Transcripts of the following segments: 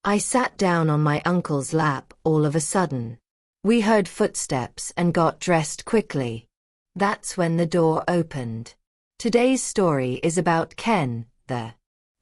I sat down on my uncle's lap all of a sudden. We heard footsteps and got dressed quickly. That's when the door opened. Today's story is about Ken, the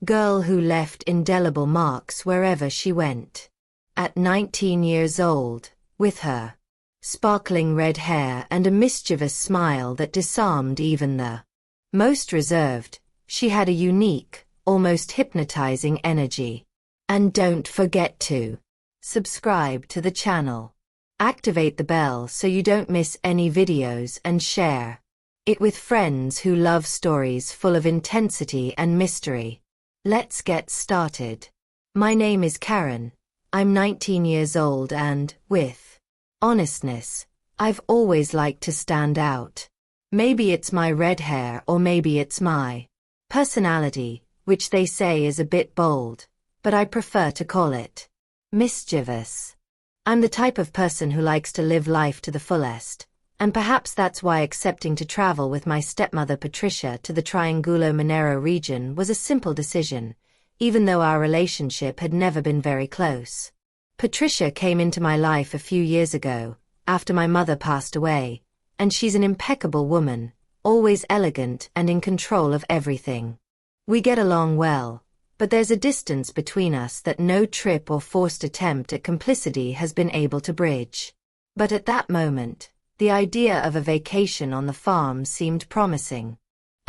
girl who left indelible marks wherever she went. At 19 years old, with her sparkling red hair and a mischievous smile that disarmed even the most reserved, she had a unique, almost hypnotizing energy. And don't forget to subscribe to the channel. Activate the bell so you don't miss any videos and share it with friends who love stories full of intensity and mystery. Let's get started. My name is Karen. I'm 19 years old and, with honestness, I've always liked to stand out. Maybe it's my red hair or maybe it's my personality, which they say is a bit bold, but I prefer to call it mischievous. I'm the type of person who likes to live life to the fullest, and perhaps that's why accepting to travel with my stepmother Patricia to the Triangulo Minero region was a simple decision, even though our relationship had never been very close. Patricia came into my life a few years ago, after my mother passed away, and she's an impeccable woman, always elegant and in control of everything. We get along well, but there's a distance between us that no trip or forced attempt at complicity has been able to bridge. But at that moment, the idea of a vacation on the farm seemed promising.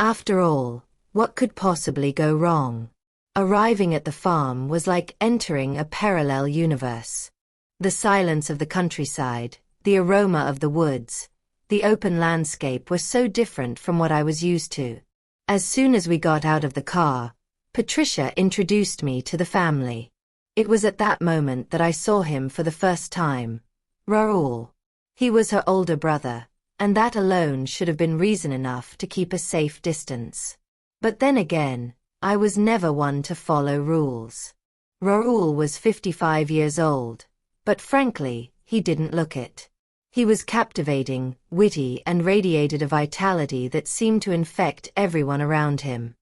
After all, what could possibly go wrong? Arriving at the farm was like entering a parallel universe. The silence of the countryside, the aroma of the woods, the open landscape were so different from what I was used to. As soon as we got out of the car, Patricia introduced me to the family. It was at that moment that I saw him for the first time. Raoul. He was her older brother, and that alone should have been reason enough to keep a safe distance. But then again, I was never one to follow rules. Raoul was 55 years old, but frankly, he didn't look it. He was captivating, witty, and radiated a vitality that seemed to infect everyone around him.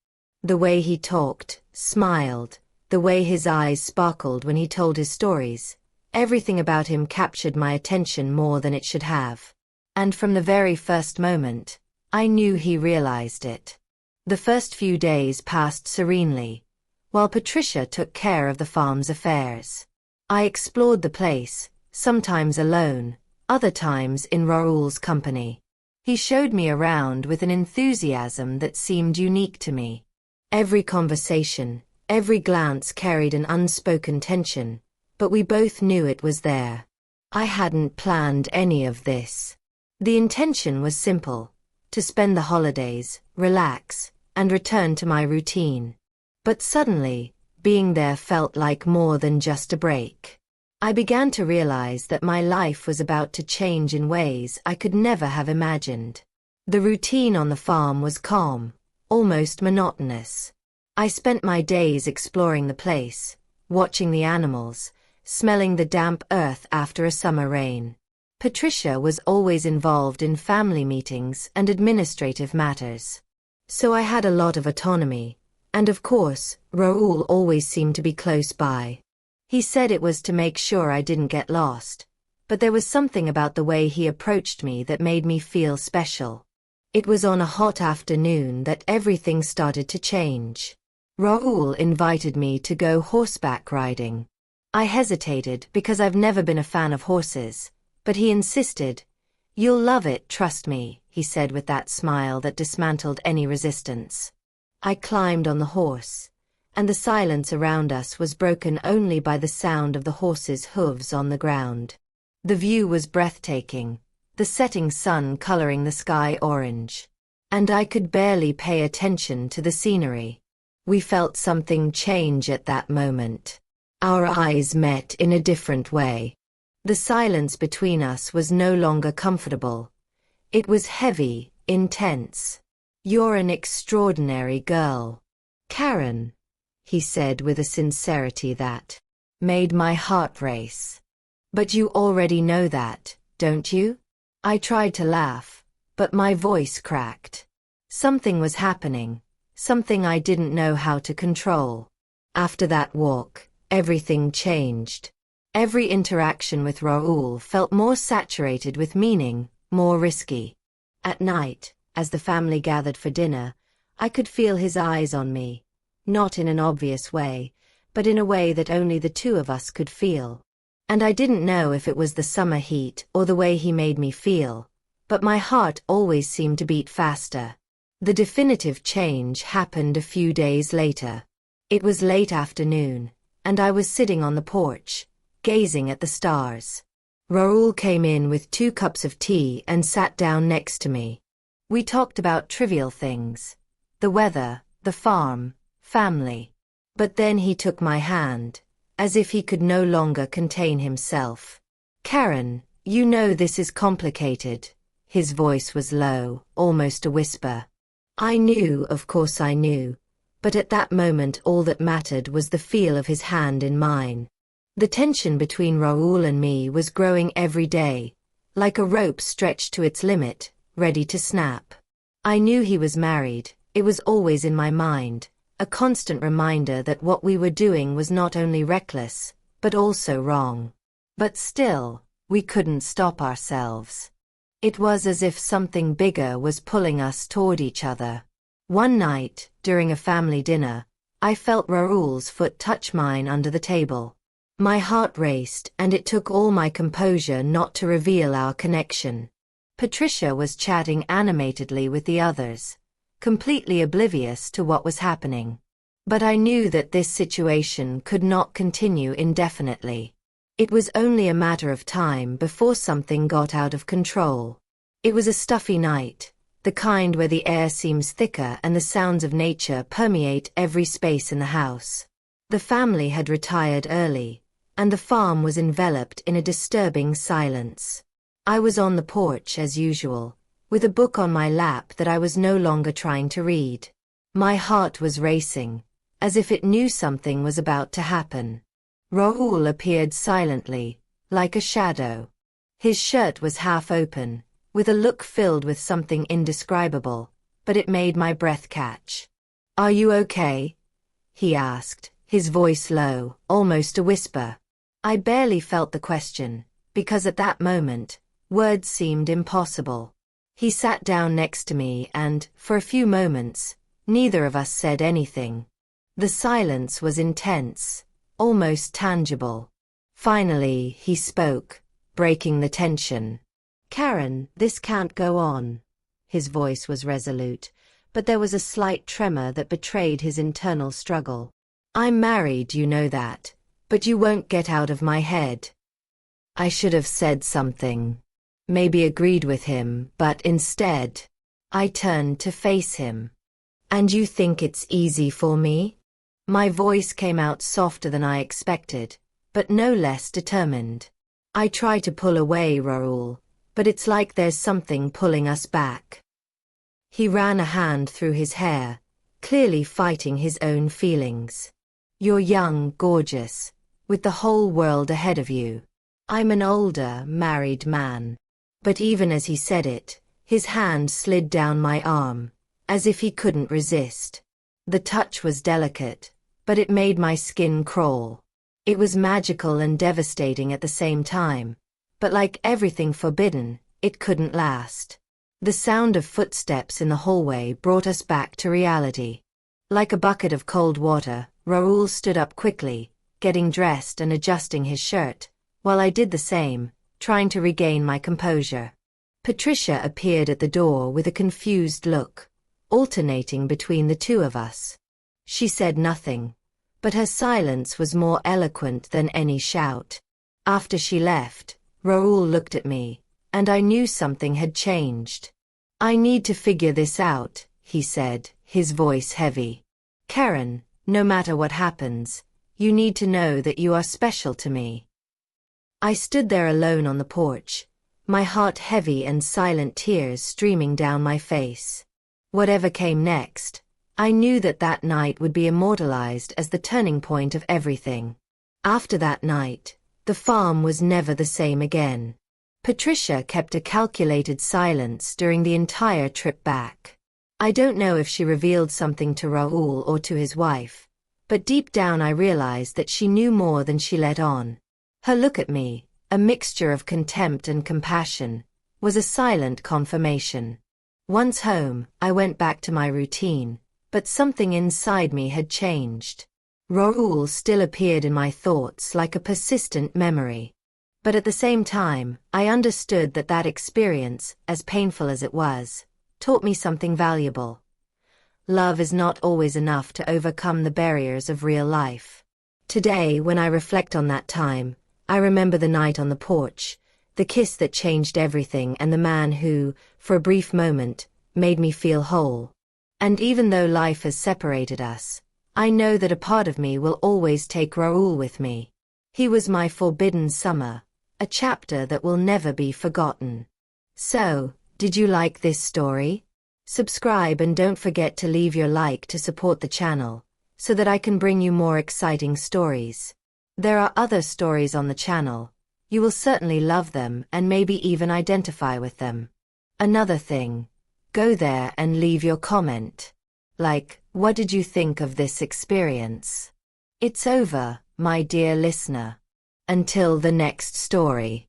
The way he talked, smiled, the way his eyes sparkled when he told his stories, everything about him captured my attention more than it should have. And from the very first moment, I knew he realized it. The first few days passed serenely, while Patricia took care of the farm's affairs. I explored the place, sometimes alone, other times in Raoul's company. He showed me around with an enthusiasm that seemed unique to me. Every conversation, every glance carried an unspoken tension, but we both knew it was there. I hadn't planned any of this. The intention was simple: to spend the holidays, relax, and return to my routine. But suddenly, being there felt like more than just a break. I began to realize that my life was about to change in ways I could never have imagined. The routine on the farm was calm, almost monotonous. I spent my days exploring the place, watching the animals, smelling the damp earth after a summer rain. Patricia was always involved in family meetings and administrative matters. So I had a lot of autonomy, and of course, Raoul always seemed to be close by. He said it was to make sure I didn't get lost, but there was something about the way he approached me that made me feel special. It was on a hot afternoon that everything started to change. Raoul invited me to go horseback riding. I hesitated because I've never been a fan of horses, but he insisted. "You'll love it, trust me," he said with that smile that dismantled any resistance. I climbed on the horse, and the silence around us was broken only by the sound of the horse's hooves on the ground. The view was breathtaking, the setting sun coloring the sky orange. And I could barely pay attention to the scenery. We felt something change at that moment. Our eyes met in a different way. The silence between us was no longer comfortable. It was heavy, intense. "You're an extraordinary girl, Karen," he said with a sincerity that made my heart race. "But you already know that, don't you?" I tried to laugh, but my voice cracked. Something was happening, something I didn't know how to control. After that walk, everything changed. Every interaction with Raoul felt more saturated with meaning, more risky. At night, as the family gathered for dinner, I could feel his eyes on me. Not in an obvious way, but in a way that only the two of us could feel. And I didn't know if it was the summer heat or the way he made me feel, but my heart always seemed to beat faster. The definitive change happened a few days later. It was late afternoon, and I was sitting on the porch, gazing at the stars. Raoul came in with 2 cups of tea and sat down next to me. We talked about trivial things. The weather, the farm, family. But then he took my hand, as if he could no longer contain himself. "Karen, you know this is complicated." His voice was low, almost a whisper. I knew, of course I knew, but at that moment all that mattered was the feel of his hand in mine. The tension between Raoul and me was growing every day, like a rope stretched to its limit, ready to snap. I knew he was married, it was always in my mind, a constant reminder that what we were doing was not only reckless, but also wrong. But still, we couldn't stop ourselves. It was as if something bigger was pulling us toward each other. One night, during a family dinner, I felt Raoul's foot touch mine under the table. My heart raced, and it took all my composure not to reveal our connection. Patricia was chatting animatedly with the others, completely oblivious to what was happening. But I knew that this situation could not continue indefinitely. It was only a matter of time before something got out of control. It was a stuffy night, the kind where the air seems thicker and the sounds of nature permeate every space in the house. The family had retired early, and the farm was enveloped in a disturbing silence. I was on the porch as usual, with a book on my lap that I was no longer trying to read. My heart was racing, as if it knew something was about to happen. Raoul appeared silently, like a shadow. His shirt was half open, with a look filled with something indescribable, but it made my breath catch. "Are you okay?" he asked, his voice low, almost a whisper. I barely felt the question, because at that moment, words seemed impossible. He sat down next to me and, for a few moments, neither of us said anything. The silence was intense, almost tangible. Finally, he spoke, breaking the tension. "Karen, this can't go on." His voice was resolute, but there was a slight tremor that betrayed his internal struggle. "I'm married, you know that, but you won't get out of my head." I should have said something. Maybe agreed with him, but instead, I turned to face him. "And you think it's easy for me?" My voice came out softer than I expected, but no less determined. "I try to pull away, Raoul, but it's like there's something pulling us back." He ran a hand through his hair, clearly fighting his own feelings. "You're young, gorgeous, with the whole world ahead of you. I'm an older, married man." But even as he said it, his hand slid down my arm, as if he couldn't resist. The touch was delicate, but it made my skin crawl. It was magical and devastating at the same time, but like everything forbidden, it couldn't last. The sound of footsteps in the hallway brought us back to reality. Like a bucket of cold water, Raoul stood up quickly, getting dressed and adjusting his shirt, while I did the same, trying to regain my composure. Patricia appeared at the door with a confused look, alternating between the two of us. She said nothing, but her silence was more eloquent than any shout. After she left, Raoul looked at me, and I knew something had changed. "I need to figure this out," he said, his voice heavy. "Karen, no matter what happens, you need to know that you are special to me." I stood there alone on the porch, my heart heavy and silent tears streaming down my face. Whatever came next, I knew that that night would be immortalized as the turning point of everything. After that night, the farm was never the same again. Patricia kept a calculated silence during the entire trip back. I don't know if she revealed something to Raoul or to his wife, But deep down I realized that she knew more than she let on. Her look at me, a mixture of contempt and compassion, was a silent confirmation. Once home, I went back to my routine, but something inside me had changed. Raoul still appeared in my thoughts like a persistent memory. But at the same time, I understood that that experience, as painful as it was, taught me something valuable. Love is not always enough to overcome the barriers of real life. Today, when I reflect on that time, I remember the night on the porch, the kiss that changed everything, and the man who, for a brief moment, made me feel whole. And even though life has separated us, I know that a part of me will always take Raoul with me. He was my forbidden summer, a chapter that will never be forgotten. So, did you like this story? Subscribe and don't forget to leave your like to support the channel, so that I can bring you more exciting stories. There are other stories on the channel. You will certainly love them and maybe even identify with them. Another thing, go there and leave your comment. Like, what did you think of this experience? It's over, my dear listener. Until the next story.